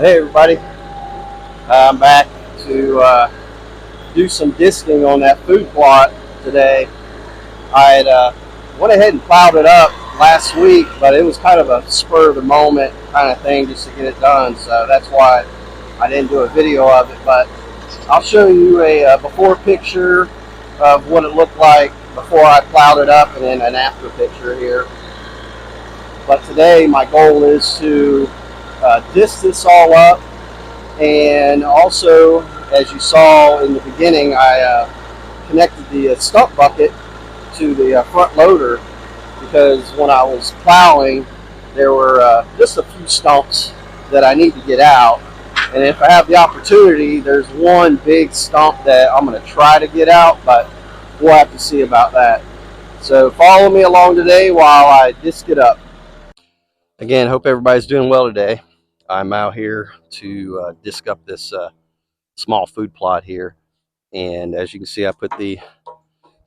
Hey everybody, I'm back to do some disking on that food plot today. I had went ahead and plowed it up last week, but it was kind of a spur of the moment kind of thing just to get it done. So that's why I didn't do a video of it. But I'll show you a before picture of what it looked like before I plowed it up, and then an after picture here. But today my goal is to disc this all up. And also, as you saw in the beginning, I connected the stump bucket to the front loader because when I was plowing, there were just a few stumps that I need to get out. And if I have the opportunity, there's one big stump that I'm going to try to get out, but we'll have to see about that. So follow me along today while I disc it up. Again, hope everybody's doing well today. I'm out here to disc up this small food plot here, and as you can see, I put the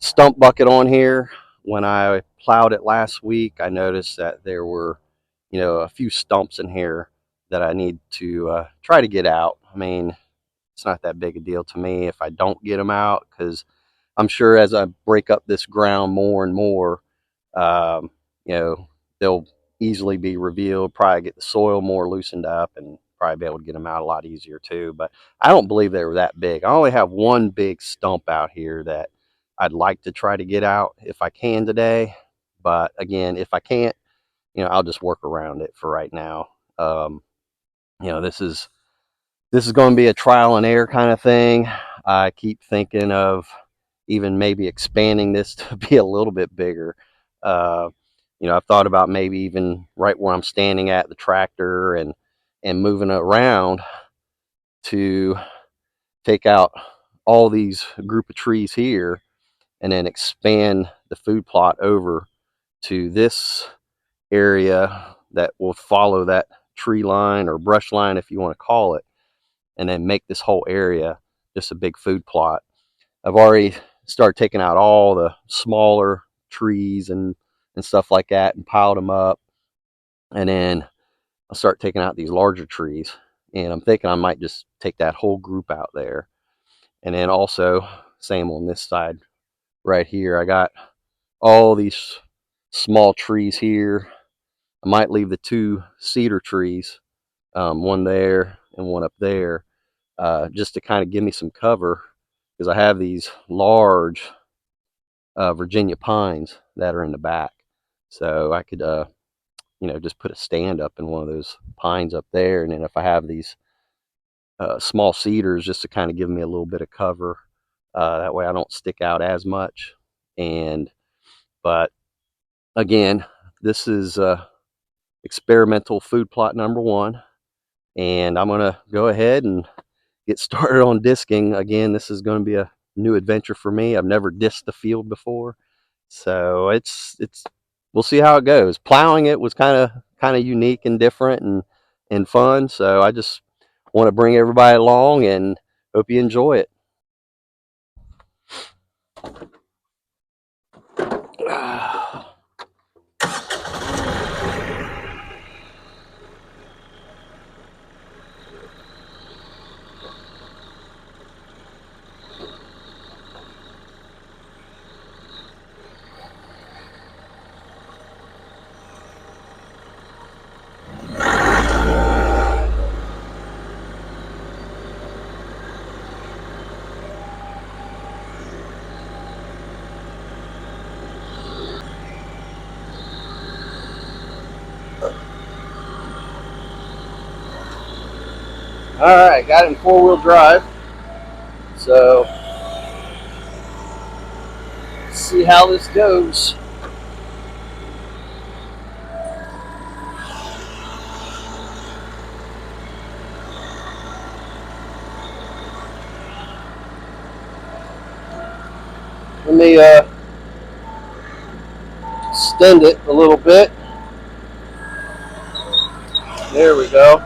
stump bucket on here. When I plowed it last week, I noticed that there were a few stumps in here that I need to try to get out. I mean, it's not that big a deal to me if I don't get them out, because I'm sure as I break up this ground more and more, um, they'll easily be revealed, probably get the soil more loosened up, and probably be able to get them out a lot easier too. But I don't believe they were that big. I only have one big stump out here that I'd like to try to get out if I can today. But again, if I can't, I'll just work around it for right now. Um, this is going to be a trial and error kind of thing. I keep thinking of even maybe expanding this to be a little bit bigger. Uh, I've thought about maybe even right where I'm standing at the tractor and moving it around to take out all these group of trees here and then expand the food plot over to this area that will follow that tree line or brush line, if you want to call it, and then make this whole area just a big food plot. I've already started taking out all the smaller trees and stuff like that and piled them up. And then I'll start taking out these larger trees. And I'm thinking I might just take that whole group out there. And then also, same on this side right here. I got all these small trees here. I might leave the two cedar trees, one there and one up there, just to kind of give me some cover, because I have these large Virginia pines that are in the back. So I could, just put a stand up in one of those pines up there. And then if I have these small cedars, just to kind of give me a little bit of cover, that way I don't stick out as much. But again, this is experimental food plot number one. And I'm going to go ahead and get started on disking. Again, this is going to be a new adventure for me. I've never disked the field before. So it's we'll see how it goes. Plowing it was kind of unique and different and fun. So I just want to bring everybody along and hope you enjoy it. All right, got it in 4-wheel drive. So let's see how this goes. Let me extend it a little bit. There we go.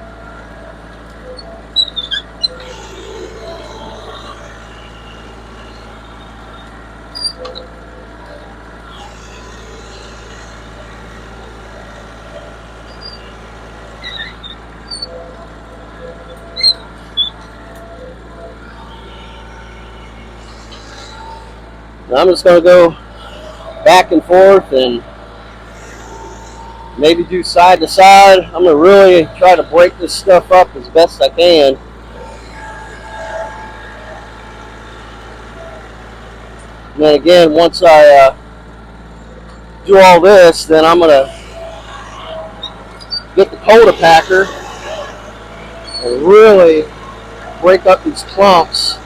And I'm just going to go back and forth and maybe do side to side. I'm going to really try to break this stuff up as best I can. And then again, once I do all this, then I'm going to get the Coda-Packer and really break up these clumps.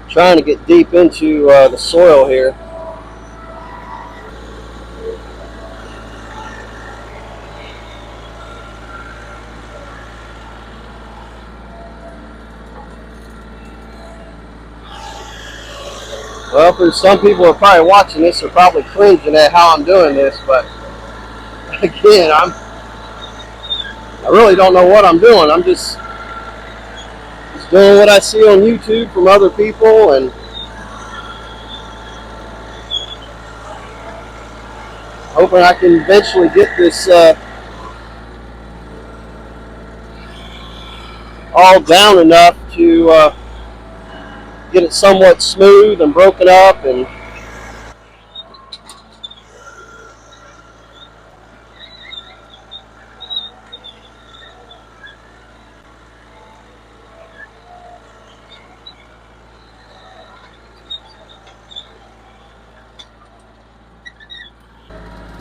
Trying to get deep into the soil here. Well, for some people who are probably watching this are probably cringing at how I'm doing this, but again, I really don't know what I'm doing. I'm just doing what I see on YouTube from other people, and hoping I can eventually get this all down enough to get it somewhat smooth and broken up. And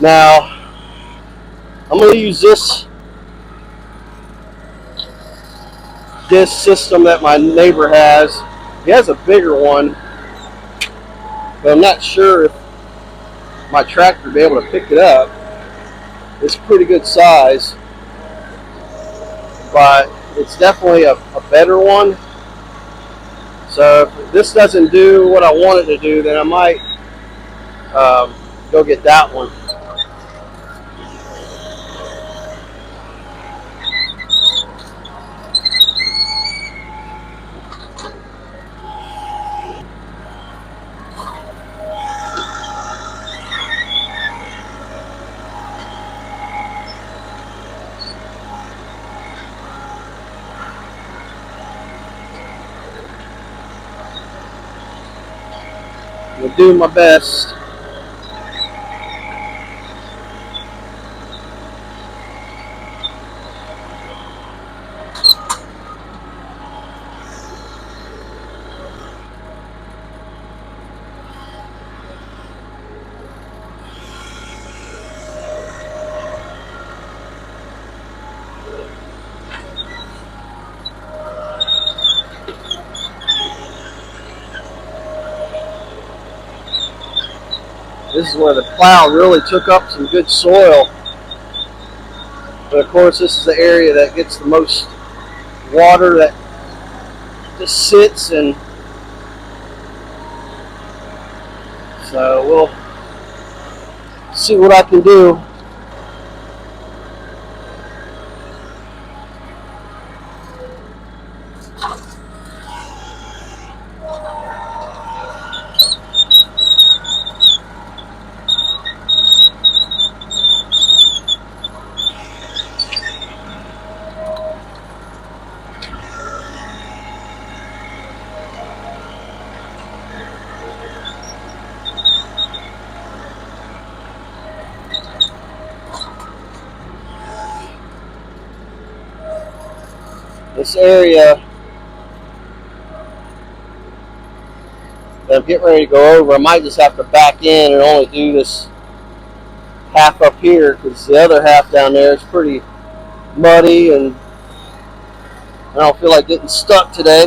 now I'm going to use this system that my neighbor has. He has a bigger one, but I'm not sure if my tractor will be able to pick it up. It's pretty good size, but it's definitely a better one. So if this doesn't do what I want it to do, then I might go get that one. I'm going to do my best. This is where the plow really took up some good soil. But of course, this is the area that gets the most water that just sits, and so we'll see what I can do. This area that I'm getting ready to go over, I might just have to back in and only do this half up here, because the other half down there is pretty muddy and I don't feel like getting stuck today.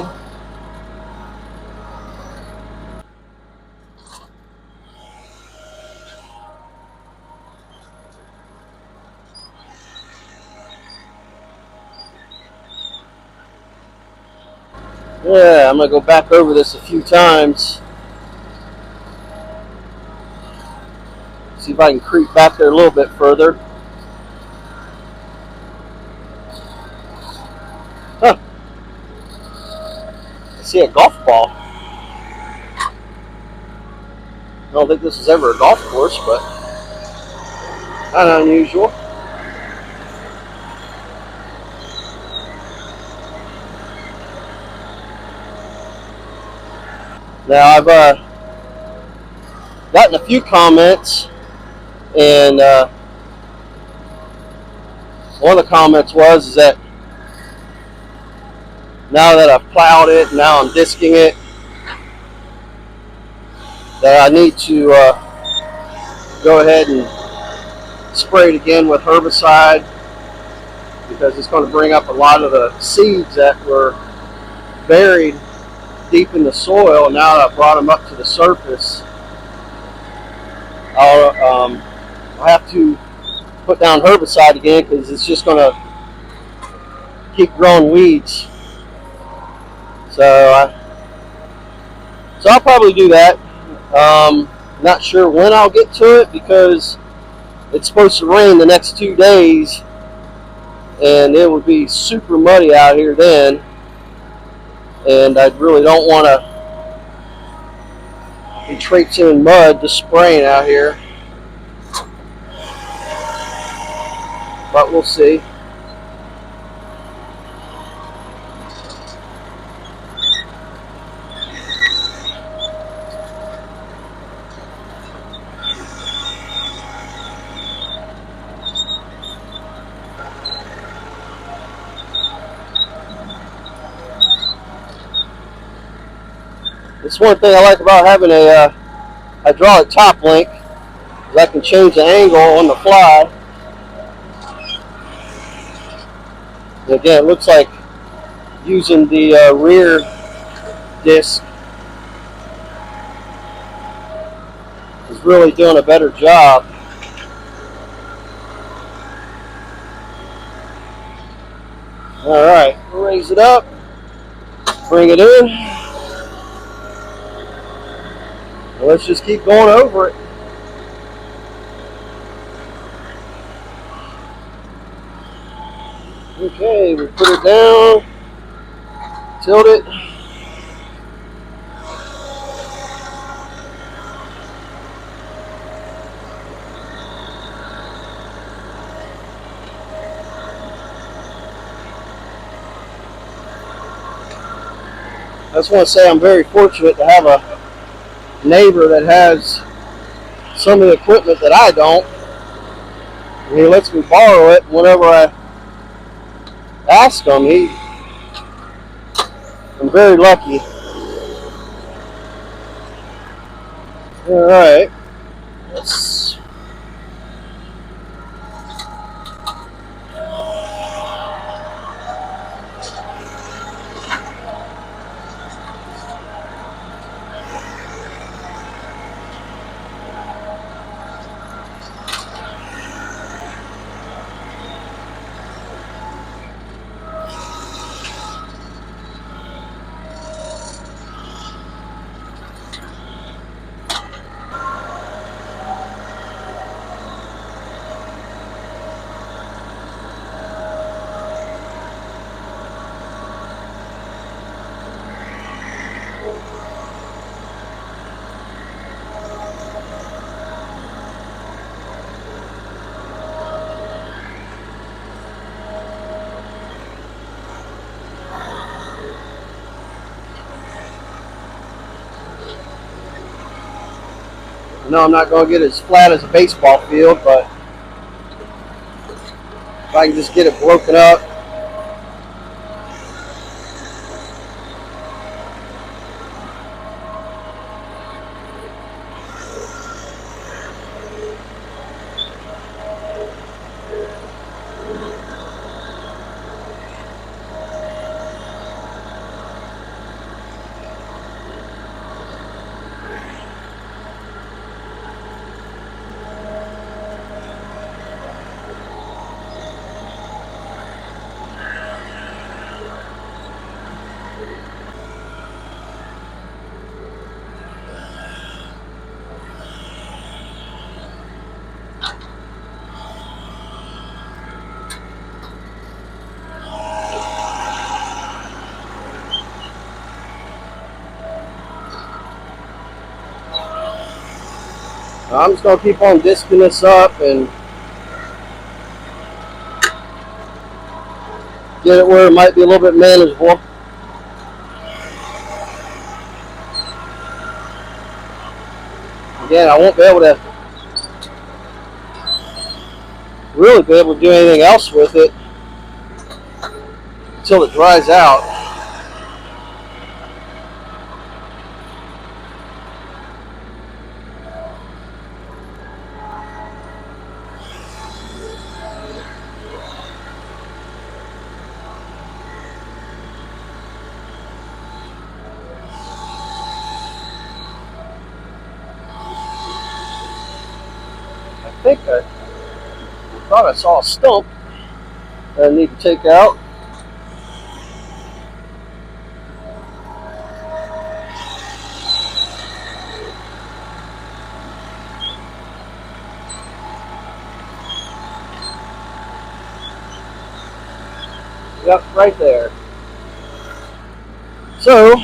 Yeah, I'm going to go back over this a few times. See if I can creep back there a little bit further. see a golf ball. I don't think this is ever a golf course, but kind of unusual. Now I've gotten a few comments, and one of the comments was that now that I've plowed it, now I'm disking it, that I need to go ahead and spray it again with herbicide, because it's going to bring up a lot of the seeds that were buried deep in the soil. Now that I've brought them up to the surface, I'll have to put down herbicide again, because it's just going to keep growing weeds. So I'll probably do that. Not sure when I'll get to it, because it's supposed to rain the next 2 days, and it would be super muddy out here then, and I really don't want to be traipsing in mud just spraying out here, but we'll see. It's one thing I like about having a hydraulic top link, is I can change the angle on the fly. And again, it looks like using the rear disc is really doing a better job. Alright, raise it up, bring it in, and let's just keep going over it. Okay, we put it down, tilt it. I just want to say I'm very fortunate to have a neighbor that has some of the equipment that I don't. And he lets me borrow it whenever I ask him. I'm very lucky. Alright, let's I know I'm not going to get as flat as a baseball field, but if I can just get it broken up. I'm just going to keep on disking this up and get it where it might be a little bit manageable. Again, I won't be able to really be able to do anything else with it until it dries out. I think I thought I saw a stump that I need to take out. Yep, right there. So,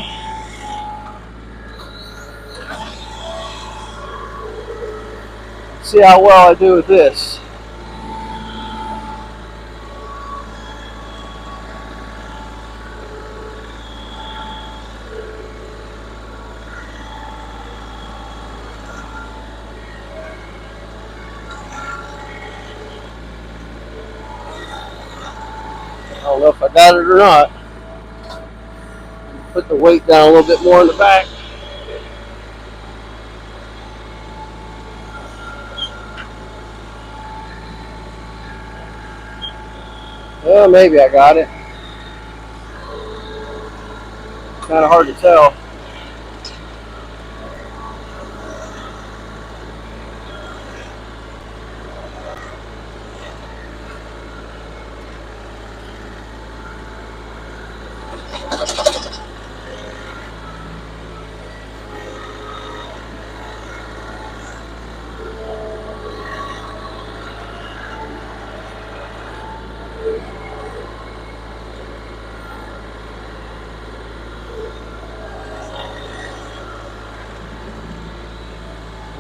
see how well I do with this. I don't know if I got it or not. Put the weight down a little bit more in the back. Well, maybe I got it. Kind of hard to tell.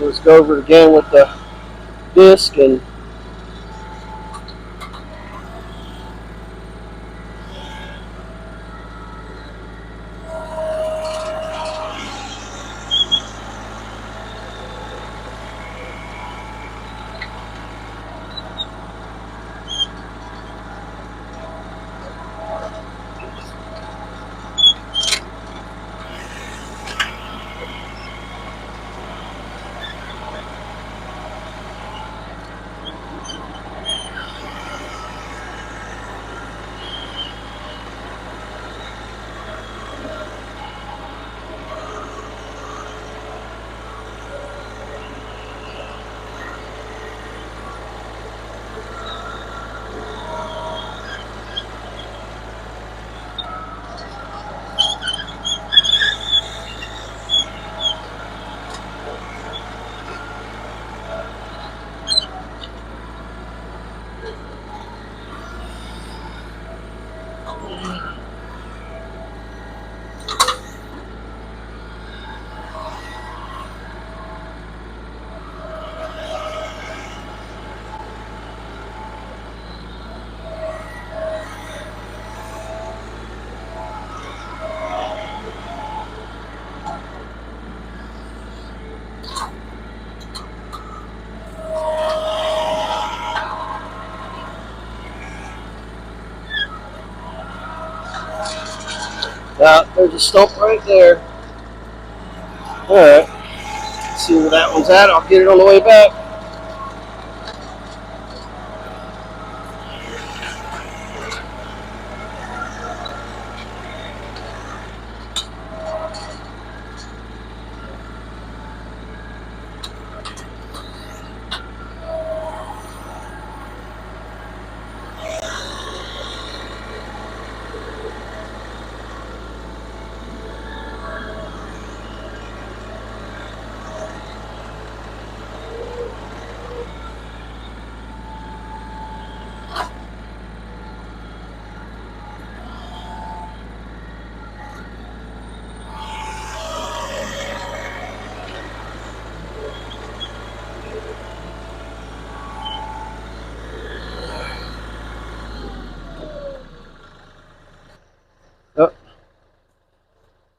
Let's go over it again with the disc and there's a stump right there. Alright, see where that one's at. I'll get it on the way back.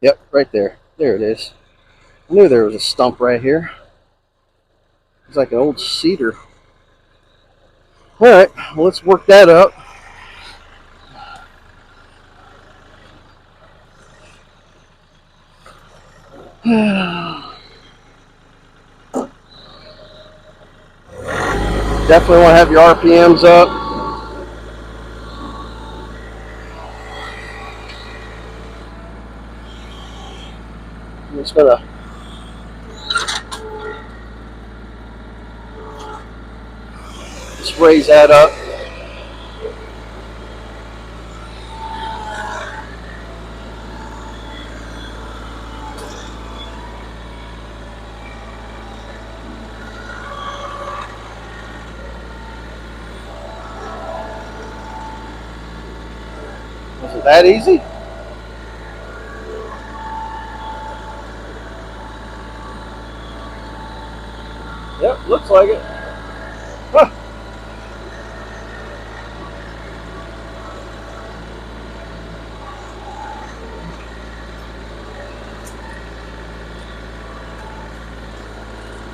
Yep, right there. There it is. I knew there was a stump right here. It's like an old cedar. All right, well, let's work that up. Definitely want to have your RPMs up. I'm just gonna just raise that up. Was it that easy? Yep, looks like it. Huh.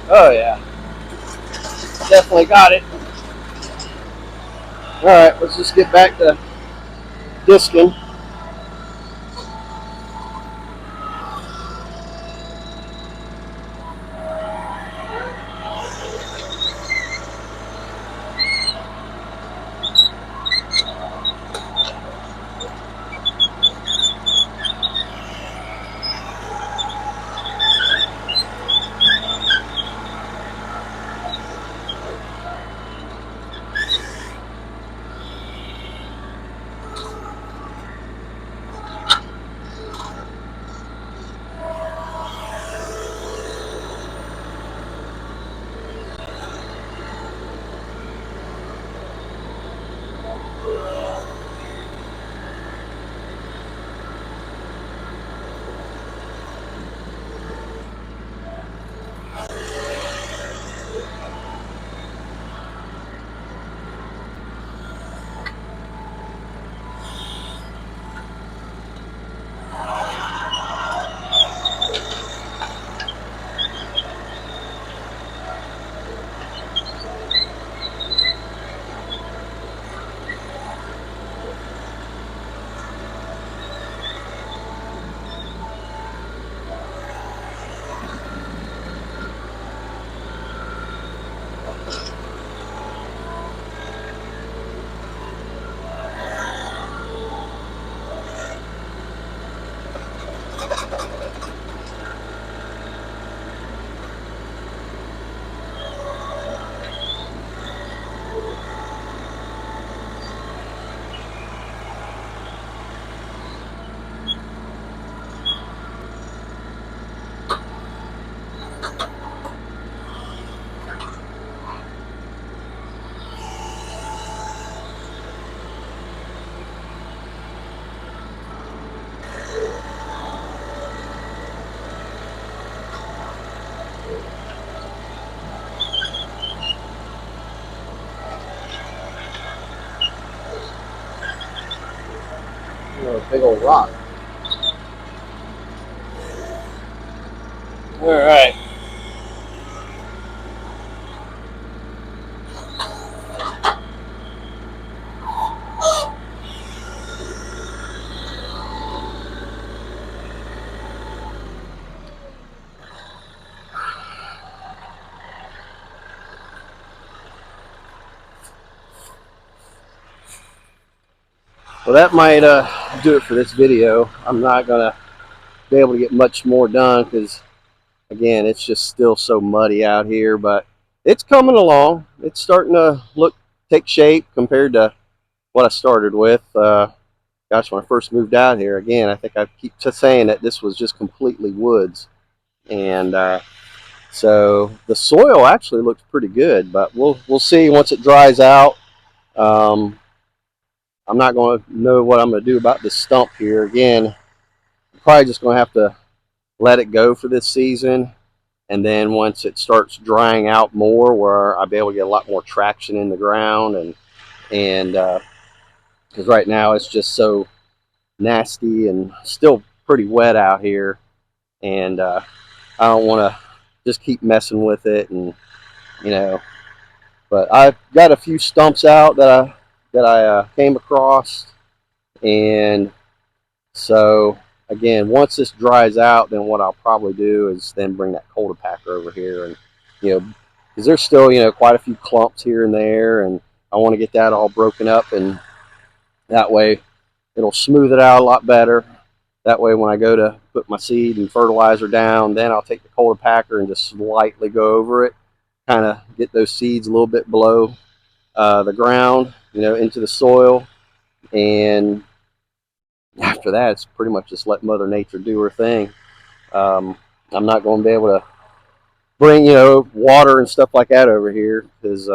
Oh yeah, definitely got it. All right, let's just get back to disking. A big old rock. All right. Well, that might do it for this video. I'm not gonna be able to get much more done because, again, it's just still so muddy out here. But it's coming along. It's starting to take shape compared to what I started with. Gosh, when I first moved out here, again, I think I keep saying that this was just completely woods, and so the soil actually looks pretty good. But we'll see once it dries out. Um, I'm not going to know what I'm going to do about this stump here. Again, I'm probably just going to have to let it go for this season. And then once it starts drying out more, where I'll be able to get a lot more traction in the ground, and because right now it's just so nasty and still pretty wet out here, and I don't want to just keep messing with it, and you know. But I've got a few stumps out that I came across, and so again, once this dries out, then what I'll probably do is then bring that Cultipacker over here, and because there's still quite a few clumps here and there, and I want to get that all broken up, and that way it'll smooth it out a lot better. That way, when I go to put my seed and fertilizer down, then I'll take the Cultipacker and just slightly go over it, kind of get those seeds a little bit below the ground, into the soil, and after that, it's pretty much just let Mother Nature do her thing. I'm not going to be able to bring water and stuff like that over here because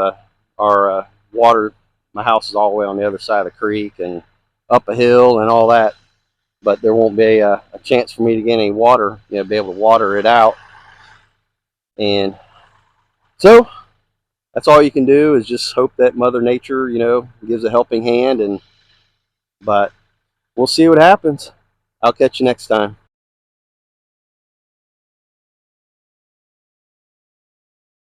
our water, my house is all the way on the other side of the creek and up a hill and all that. But there won't be a chance for me to get any water, be able to water it out. And so that's all you can do is just hope that Mother Nature, gives a helping hand. But we'll see what happens. I'll catch you next time.